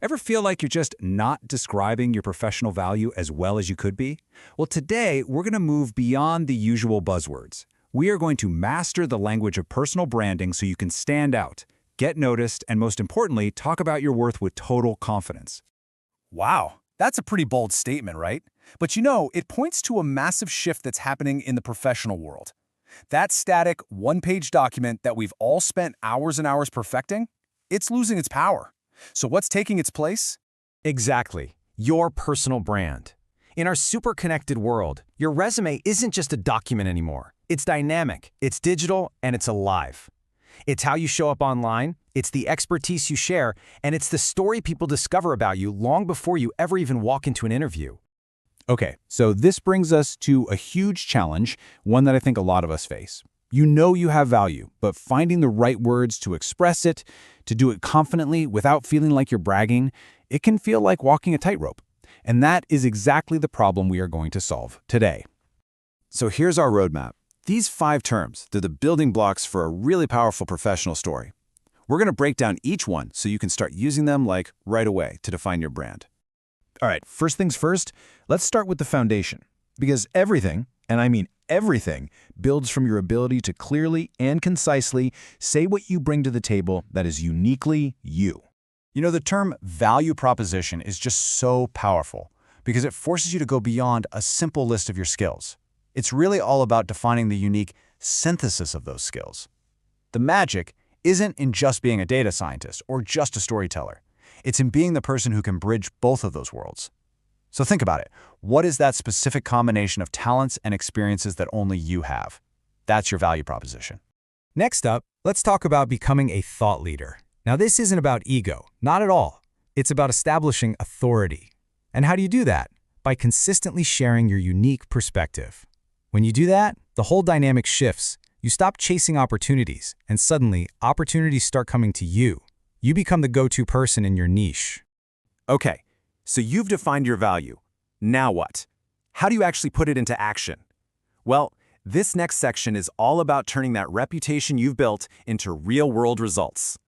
Ever feel like you're just not describing your professional value as well as you could be? Well, today we're going to move beyond the usual buzzwords. We are going to master the language of personal branding so you can stand out, get noticed, and most importantly, talk about your worth with total confidence. Wow, that's a pretty bold statement, right? But you know, it points to a massive shift that's happening in the professional world. That static, one-page document that we've all spent hours and hours perfecting, it's losing its power. So what's taking its place? Exactly. Your personal brand. In our super connected world, your resume isn't just a document anymore. It's dynamic, it's digital, and it's alive. It's how you show up online, it's the expertise you share, and it's the story people discover about you long before you ever even walk into an interview. Okay, so this brings us to a huge challenge, one that I think a lot of us face. You know you have value, but finding the right words to express it, to do it confidently without feeling like you're bragging, it can feel like walking a tightrope. And that is exactly the problem we are going to solve today. So here's our roadmap. These 5 terms, they're the building blocks for a really powerful professional story. We're going to break down each one so you can start using them like right away to define your brand. All right, first things first, let's start with the foundation. Because everything, and I mean everything, builds from your ability to clearly and concisely say what you bring to the table that is uniquely you. You know, the term value proposition is just so powerful because it forces you to go beyond a simple list of your skills. It's really all about defining the unique synthesis of those skills. The magic isn't in just being a data scientist or just a storyteller. It's in being the person who can bridge both of those worlds. So think about it. What is that specific combination of talents and experiences that only you have? That's your value proposition. Next up, let's talk about becoming a thought leader. Now, this isn't about ego, not at all. It's about establishing authority. And how do you do that? By consistently sharing your unique perspective. When you do that, the whole dynamic shifts. You stop chasing opportunities, and suddenly, opportunities start coming to you. You become the go-to person in your niche. Okay, so you've defined your value. Now what? How do you actually put it into action? Well, this next section is all about turning that reputation you've built into real-world results.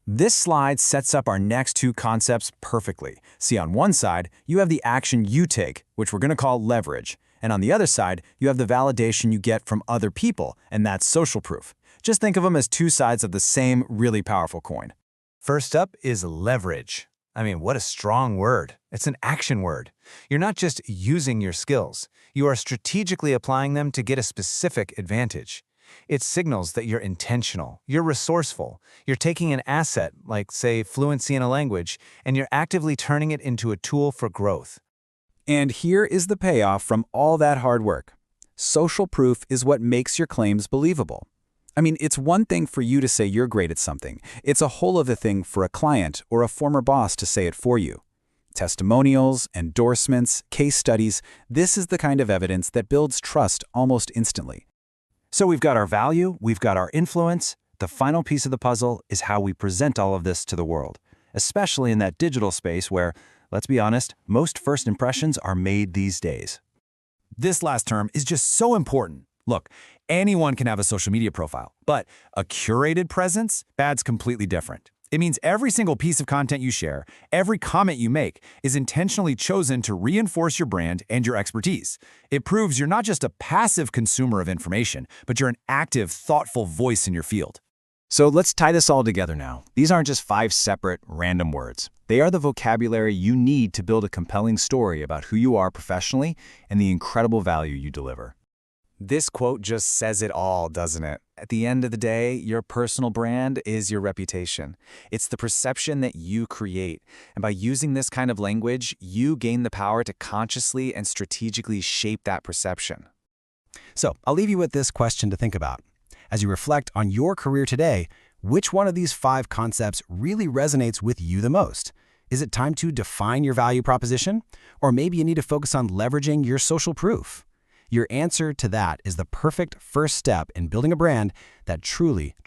This slide sets up our next 2 concepts perfectly. See, on one side, you have the action you take, which we're going to call leverage. And on the other side, you have the validation you get from other people, and that's social proof. Just think of them as 2 sides of the same really powerful coin. First up is leverage. I mean, what a strong word. It's an action word. You're not just using your skills. You are strategically applying them to get a specific advantage. It signals that you're intentional, you're resourceful, you're taking an asset, like, say, fluency in a language, and you're actively turning it into a tool for growth. And here is the payoff from all that hard work. Social proof is what makes your claims believable. I mean, it's one thing for you to say you're great at something. It's a whole other thing for a client or a former boss to say it for you. Testimonials, endorsements, case studies, this is the kind of evidence that builds trust almost instantly. So we've got our value, we've got our influence. The final piece of the puzzle is how we present all of this to the world, especially in that digital space where, let's be honest, most first impressions are made these days. This last term is just so important. Look, anyone can have a social media profile, but a curated presence, that's completely different. It means every single piece of content you share, every comment you make, is intentionally chosen to reinforce your brand and your expertise. It proves you're not just a passive consumer of information, but you're an active, thoughtful voice in your field. So let's tie this all together now. These aren't just 5 separate, random words. They are the vocabulary you need to build a compelling story about who you are professionally and the incredible value you deliver. This quote just says it all, doesn't it? At the end of the day, your personal brand is your reputation. It's the perception that you create. And by using this kind of language, you gain the power to consciously and strategically shape that perception. So, I'll leave you with this question to think about. As you reflect on your career today, which one of these 5 concepts really resonates with you the most? Is it time to define your value proposition? Or maybe you need to focus on leveraging your social proof? Your answer to that is the perfect first step in building a brand that truly works.